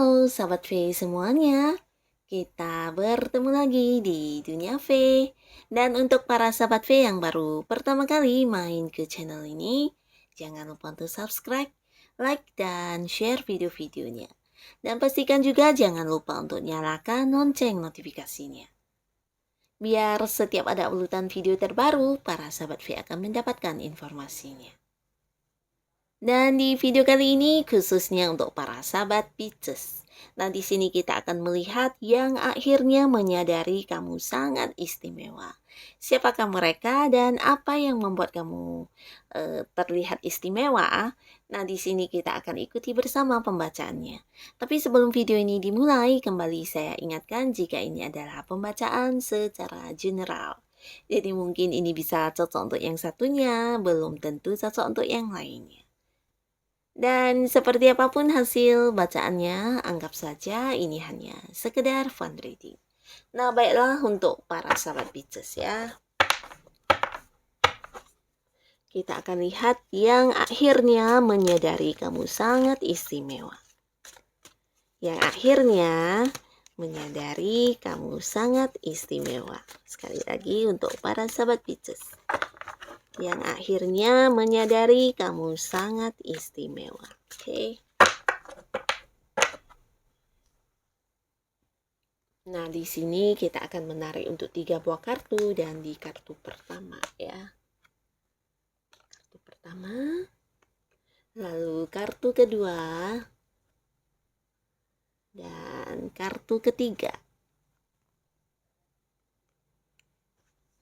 Halo sahabat V semuanya, kita bertemu lagi di Dunia V. Dan untuk para sahabat V yang baru pertama kali main ke channel ini, jangan lupa untuk subscribe, like, dan share video-videonya. Dan pastikan juga jangan lupa untuk nyalakan lonceng notifikasinya. Biar setiap ada uploadan video terbaru, para sahabat V akan mendapatkan informasinya. Dan di video kali ini khususnya untuk para sahabat Pisces. Nah, di sini kita akan melihat yang akhirnya menyadari kamu sangat istimewa. Siapakah mereka dan apa yang membuat kamu terlihat istimewa? Nah, di sini kita akan ikuti bersama pembacaannya. Tapi sebelum video ini dimulai, kembali saya ingatkan jika ini adalah pembacaan secara general. Jadi mungkin ini bisa cocok untuk yang satunya, belum tentu cocok untuk yang lainnya. Dan seperti apapun hasil bacaannya, anggap saja ini hanya sekedar fun reading. Nah, baiklah untuk para sahabat Pisces ya. Kita akan lihat yang akhirnya menyadari kamu sangat istimewa. Yang akhirnya menyadari kamu sangat istimewa. Sekali lagi untuk para sahabat Pisces. Yang akhirnya menyadari kamu sangat istimewa. Oke. Nah, di sini kita akan menarik untuk 3 buah kartu dan di kartu pertama ya. Kartu pertama. Lalu kartu kedua. Dan kartu ketiga.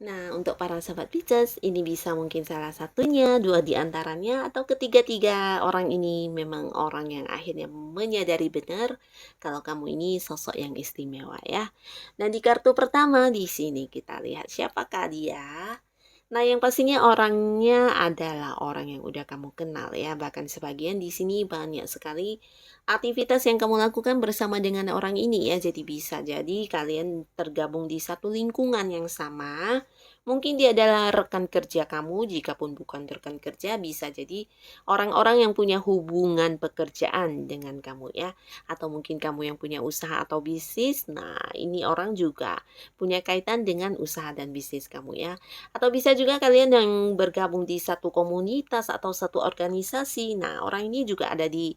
Nah, untuk para sahabat Pisces, ini bisa mungkin salah satunya, 2 di antaranya, atau ketiga-tiga orang ini memang orang yang akhirnya menyadari benar kalau kamu ini sosok yang istimewa ya. Dan di kartu pertama di sini kita lihat siapakah dia. Nah, yang pastinya orangnya adalah orang yang udah kamu kenal ya. Bahkan sebagian di sini banyak sekali aktivitas yang kamu lakukan bersama dengan orang ini ya. Jadi bisa jadi kalian tergabung di satu lingkungan yang sama. Mungkin dia adalah rekan kerja kamu, jika pun bukan rekan kerja bisa jadi orang-orang yang punya hubungan pekerjaan dengan kamu ya. Atau mungkin kamu yang punya usaha atau bisnis. Nah, ini orang juga punya kaitan dengan usaha dan bisnis kamu ya. Atau bisa juga kalian yang bergabung di satu komunitas atau satu organisasi. Nah, orang ini juga ada di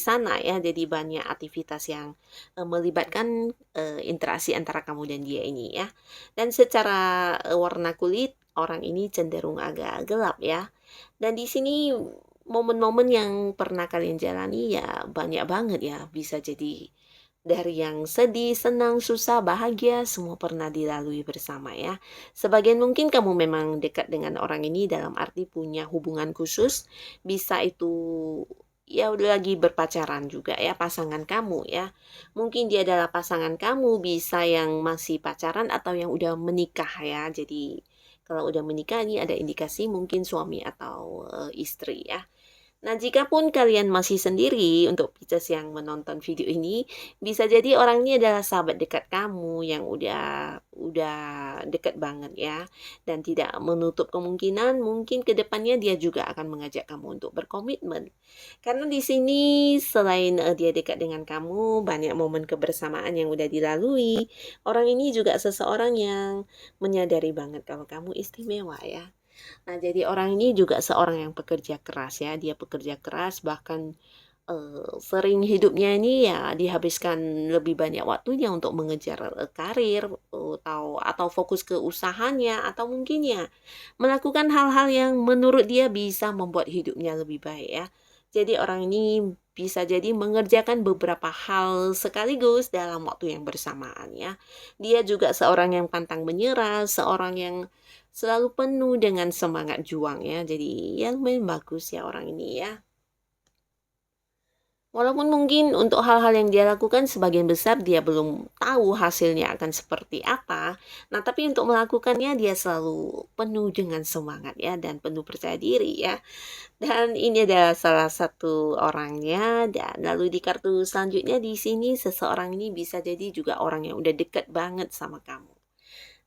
sana ya. Jadi banyak aktivitas yang melibatkan interaksi antara kamu dan dia ini ya. Dan secara warna kulit orang ini cenderung agak gelap ya. Dan di sini momen-momen yang pernah kalian jalani ya banyak banget ya. Bisa jadi dari yang sedih, senang, susah, bahagia, semua pernah dilalui bersama ya. Sebagian mungkin kamu memang dekat dengan orang ini dalam arti punya hubungan khusus. Bisa itu ya udah lagi berpacaran juga ya, pasangan kamu ya. Mungkin dia adalah pasangan kamu, bisa yang masih pacaran atau yang udah menikah ya. Jadi kalau udah menikah ini ada indikasi mungkin suami atau istri ya. Nah, jikapun kalian masih sendiri untuk Pisces yang menonton video ini, bisa jadi orang ini adalah sahabat dekat kamu yang udah dekat banget ya. Dan tidak menutup kemungkinan mungkin ke depannya dia juga akan mengajak kamu untuk berkomitmen. Karena di sini selain dia dekat dengan kamu, banyak momen kebersamaan yang udah dilalui. Orang ini juga seseorang yang menyadari banget kalau kamu istimewa ya. Nah, jadi orang ini juga seorang yang pekerja keras ya. Dia pekerja keras bahkan sering hidupnya ini ya dihabiskan lebih banyak waktunya untuk mengejar karir atau fokus ke usahanya atau mungkin ya melakukan hal-hal yang menurut dia bisa membuat hidupnya lebih baik ya. Jadi orang ini bisa jadi mengerjakan beberapa hal sekaligus dalam waktu yang bersamaan ya. Dia juga seorang yang pantang menyerah, seorang yang selalu penuh dengan semangat juang ya. Jadi ya lumayan bagus ya orang ini ya. Walaupun mungkin untuk hal-hal yang dia lakukan sebagian besar dia belum tahu hasilnya akan seperti apa. Nah, tapi untuk melakukannya dia selalu penuh dengan semangat ya dan penuh percaya diri ya. Dan ini adalah salah satu orangnya. Dan lalu di kartu selanjutnya di sini seseorang ini bisa jadi juga orang yang udah dekat banget sama kamu.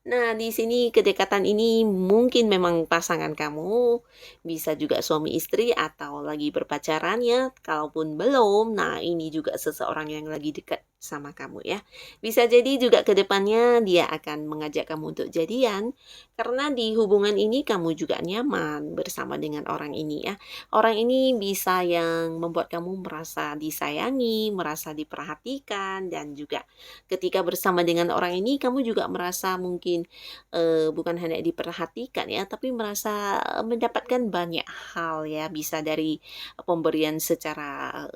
Nah, di sini kedekatan ini mungkin memang pasangan kamu, bisa juga suami istri atau lagi berpacaran ya. Kalaupun belum, nah ini juga seseorang yang lagi dekat sama kamu ya. Bisa jadi juga ke depannya dia akan mengajak kamu untuk jadian karena di hubungan ini kamu juga nyaman bersama dengan orang ini ya. Orang ini bisa yang membuat kamu merasa disayangi, merasa diperhatikan dan juga ketika bersama dengan orang ini kamu juga merasa mungkin bukan hanya diperhatikan ya, tapi merasa mendapatkan banyak hal ya, bisa dari pemberian secara,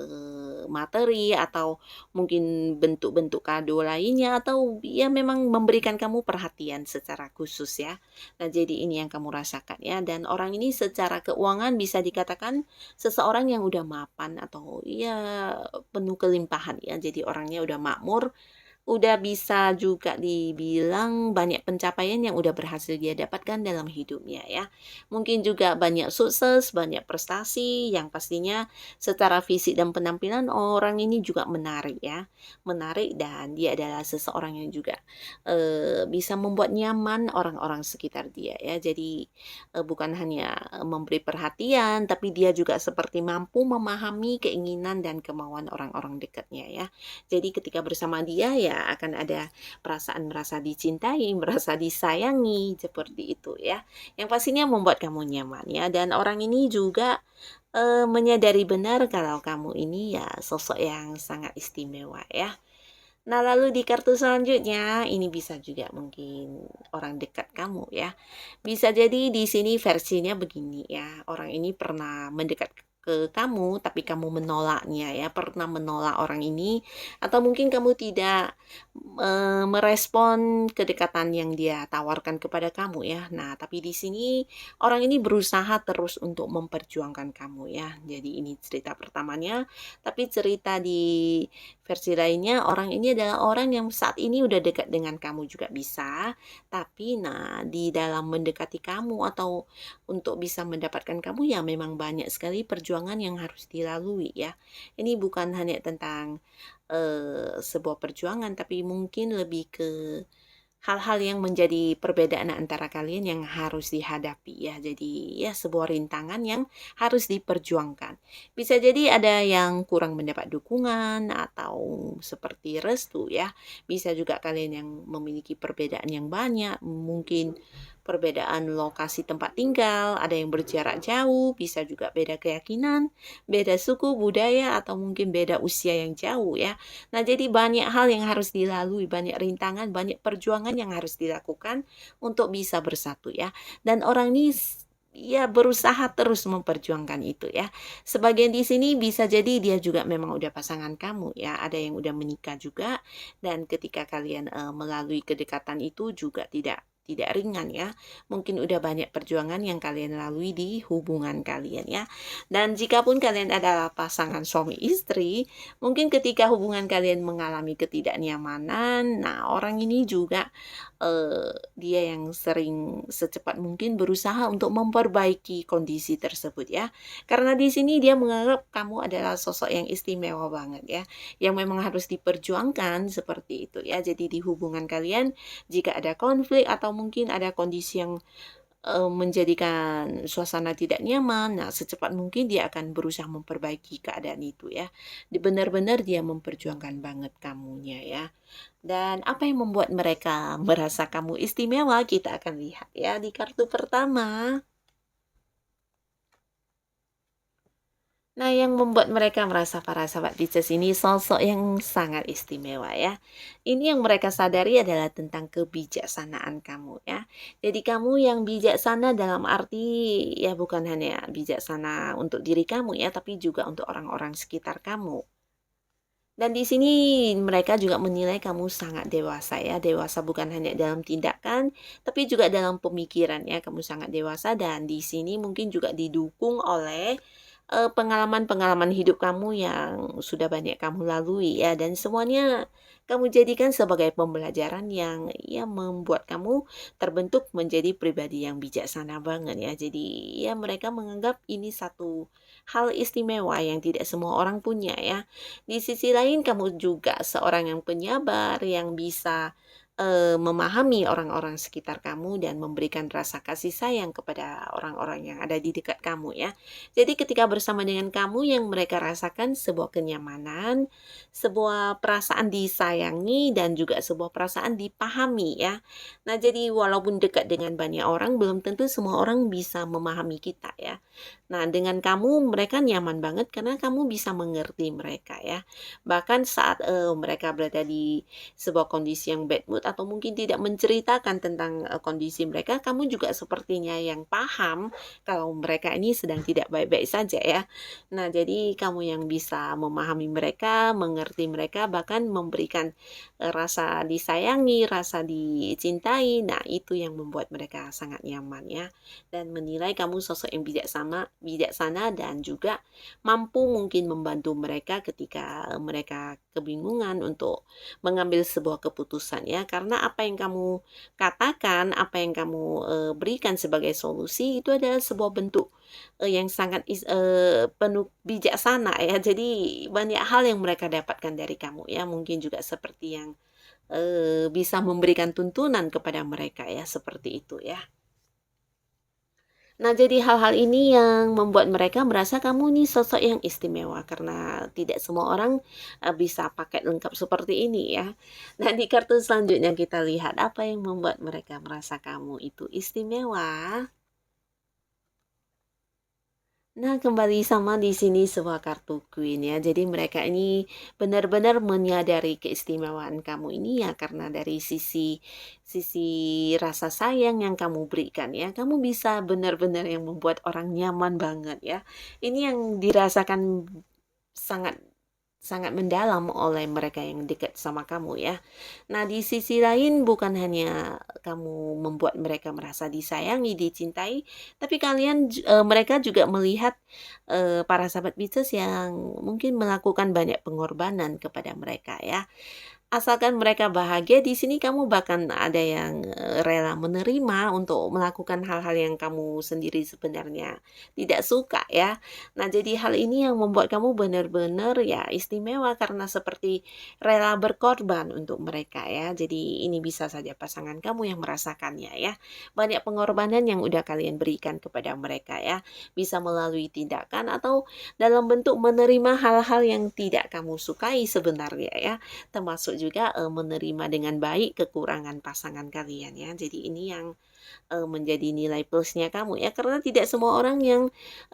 materi atau mungkin bentuk-bentuk kado lainnya atau ya memang memberikan kamu perhatian secara khusus ya. Nah, jadi ini yang kamu rasakan ya dan orang ini secara keuangan bisa dikatakan seseorang yang udah mapan atau ya penuh kelimpahan ya, jadi orangnya udah makmur. Udah bisa juga dibilang banyak pencapaian yang udah berhasil dia dapatkan dalam hidupnya ya. Mungkin juga banyak sukses, banyak prestasi yang pastinya secara fisik dan penampilan orang ini juga menarik ya. Menarik dan dia adalah seseorang yang juga bisa membuat nyaman orang-orang sekitar dia ya. Jadi bukan hanya memberi perhatian tapi dia juga seperti mampu memahami keinginan dan kemauan orang-orang dekatnya ya. Jadi ketika bersama dia ya akan ada perasaan merasa dicintai, merasa disayangi, seperti itu ya. Yang pastinya membuat kamu nyaman ya dan orang ini juga, menyadari benar kalau kamu ini ya sosok yang sangat istimewa ya. Nah lalu di kartu selanjutnya, ini bisa juga mungkin orang dekat kamu ya. Bisa jadi di sini versinya begini ya, orang ini pernah mendekat ke kamu, tapi kamu menolaknya ya, pernah menolak orang ini, atau mungkin kamu tidak merespon kedekatan yang dia tawarkan kepada kamu ya. Nah, tapi di sini orang ini berusaha terus untuk memperjuangkan kamu ya. Jadi ini cerita pertamanya, tapi cerita di versi lainnya, orang ini adalah orang yang saat ini udah dekat dengan kamu juga bisa, tapi nah di dalam mendekati kamu atau untuk bisa mendapatkan kamu ya memang banyak sekali perjuangan yang harus dilalui ya. Ini bukan hanya tentang sebuah perjuangan tapi mungkin lebih ke hal-hal yang menjadi perbedaan antara kalian yang harus dihadapi ya. Jadi ya sebuah rintangan yang harus diperjuangkan. Bisa jadi ada yang kurang mendapat dukungan atau seperti restu ya. Bisa juga kalian yang memiliki perbedaan yang banyak, mungkin perbedaan lokasi tempat tinggal, ada yang berjarak jauh, bisa juga beda keyakinan, beda suku, budaya, atau mungkin beda usia yang jauh ya. Nah, jadi banyak hal yang harus dilalui, banyak rintangan, banyak perjuangan yang harus dilakukan untuk bisa bersatu ya. Dan orang ini ya berusaha terus memperjuangkan itu ya. Sebagian di sini bisa jadi dia juga memang udah pasangan kamu ya. Ada yang udah menikah juga dan ketika kalian melalui kedekatan itu juga tidak ringan ya. Mungkin udah banyak perjuangan yang kalian lalui di hubungan kalian ya. Dan jikapun kalian adalah pasangan suami istri, mungkin ketika hubungan kalian mengalami ketidaknyamanan, nah orang ini juga dia yang sering secepat mungkin berusaha untuk memperbaiki kondisi tersebut ya. Karena di sini dia menganggap kamu adalah sosok yang istimewa banget ya, yang memang harus diperjuangkan seperti itu ya. Jadi di hubungan kalian jika ada konflik atau mungkin ada kondisi yang menjadikan suasana tidak nyaman, nah secepat mungkin dia akan berusaha memperbaiki keadaan itu ya. Benar-benar dia memperjuangkan banget kamunya ya. Dan apa yang membuat mereka merasa kamu istimewa, kita akan lihat ya di kartu pertama. Nah, yang membuat mereka merasa para sahabat Pisces ini sosok yang sangat istimewa ya. Ini yang mereka sadari adalah tentang kebijaksanaan kamu ya. Jadi kamu yang bijaksana dalam arti ya bukan hanya bijaksana untuk diri kamu ya, tapi juga untuk orang-orang sekitar kamu. Dan di sini mereka juga menilai kamu sangat dewasa ya. Dewasa bukan hanya dalam tindakan, tapi juga dalam pemikiran ya. Kamu sangat dewasa dan di sini mungkin juga didukung oleh pengalaman-pengalaman hidup kamu yang sudah banyak kamu lalui ya. Dan semuanya kamu jadikan sebagai pembelajaran yang ya membuat kamu terbentuk menjadi pribadi yang bijaksana banget ya. Jadi ya mereka menganggap ini satu hal istimewa yang tidak semua orang punya ya. Di sisi lain kamu juga seorang yang penyabar, yang bisa memahami orang-orang sekitar kamu dan memberikan rasa kasih sayang kepada orang-orang yang ada di dekat kamu ya. Jadi ketika bersama dengan kamu yang mereka rasakan sebuah kenyamanan, sebuah perasaan disayangi dan juga sebuah perasaan dipahami ya. Nah, jadi walaupun dekat dengan banyak orang, belum tentu semua orang bisa memahami kita ya. Nah, dengan kamu mereka nyaman banget karena kamu bisa mengerti mereka ya. Bahkan saat mereka berada di sebuah kondisi yang bad mood atau mungkin tidak menceritakan tentang kondisi mereka, kamu juga sepertinya yang paham kalau mereka ini sedang tidak baik-baik saja ya. Nah, jadi kamu yang bisa memahami mereka, mengerti mereka, bahkan memberikan rasa disayangi, rasa dicintai. Nah, itu yang membuat mereka sangat nyaman ya. Dan menilai kamu sosok yang bijaksana dan juga mampu mungkin membantu mereka ketika mereka kebingungan untuk mengambil sebuah keputusan ya. Karena apa yang kamu katakan, apa yang kamu berikan sebagai solusi itu adalah sebuah bentuk yang sangat penuh bijaksana ya. Jadi banyak hal yang mereka dapatkan dari kamu ya. Mungkin juga seperti yang bisa memberikan tuntunan kepada mereka ya, seperti itu ya. Nah, jadi hal-hal ini yang membuat mereka merasa kamu nih sosok yang istimewa karena tidak semua orang bisa pakai lengkap seperti ini ya. Nah, di kartu selanjutnya kita lihat apa yang membuat mereka merasa kamu itu istimewa. Nah, kembali sama di sini sebuah kartu Queen ya. Jadi mereka ini benar-benar menyadari keistimewaan kamu ini ya karena dari sisi sisi rasa sayang yang kamu berikan ya. Kamu bisa benar-benar yang membuat orang nyaman banget ya. Ini yang dirasakan sangat sangat mendalam oleh mereka yang dekat sama kamu ya. Nah, di sisi lain bukan hanya kamu membuat mereka merasa disayangi, dicintai, tapi mereka juga melihat para sahabat Pisces yang mungkin melakukan banyak pengorbanan kepada mereka ya. Asalkan mereka bahagia, di sini kamu bahkan ada yang rela menerima untuk melakukan hal-hal yang kamu sendiri sebenarnya tidak suka ya. Nah, jadi hal ini yang membuat kamu benar-benar ya istimewa karena seperti rela berkorban untuk mereka ya. Jadi ini bisa saja pasangan kamu yang merasakannya ya. Banyak pengorbanan yang udah kalian berikan kepada mereka ya. Bisa melalui tindakan atau dalam bentuk menerima hal-hal yang tidak kamu sukai sebenarnya ya, termasuk juga menerima dengan baik kekurangan pasangan kalian ya. Jadi ini yang menjadi nilai plusnya kamu ya, karena tidak semua orang yang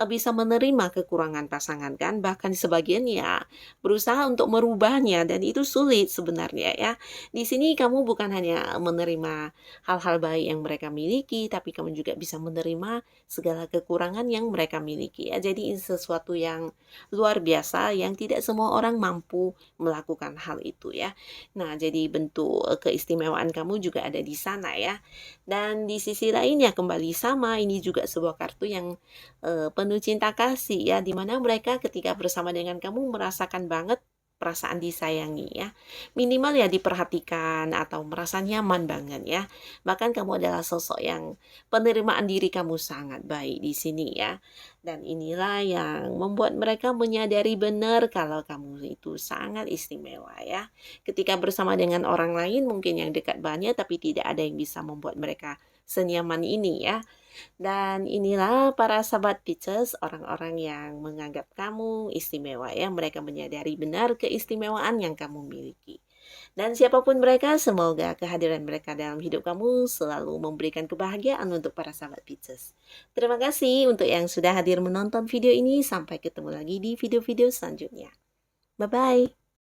bisa menerima kekurangan pasangan kan, bahkan sebagian ya berusaha untuk merubahnya dan itu sulit sebenarnya ya. Di sini kamu bukan hanya menerima hal-hal baik yang mereka miliki, tapi kamu juga bisa menerima segala kekurangan yang mereka miliki ya. Jadi ini sesuatu yang luar biasa yang tidak semua orang mampu melakukan hal itu ya. Nah, jadi bentuk keistimewaan kamu juga ada di sana ya. Dan di sisi lain ya kembali sama, ini juga sebuah kartu yang penuh cinta kasih ya, di mana mereka ketika bersama dengan kamu merasakan banget perasaan disayangi ya. Minimal ya diperhatikan atau merasa nyaman banget ya. Bahkan kamu adalah sosok yang penerimaan diri kamu sangat baik di sini ya. Dan inilah yang membuat mereka menyadari benar kalau kamu itu sangat istimewa ya. Ketika bersama dengan orang lain mungkin yang dekat banyak tapi tidak ada yang bisa membuat mereka senyaman ini ya. Dan inilah para sahabat Pisces, orang-orang yang menganggap kamu istimewa ya. Mereka menyadari benar keistimewaan yang kamu miliki. Dan siapapun mereka, semoga kehadiran mereka dalam hidup kamu selalu memberikan kebahagiaan untuk para sahabat Pisces. Terima kasih untuk yang sudah hadir menonton video ini. Sampai ketemu lagi di video-video selanjutnya. Bye-bye.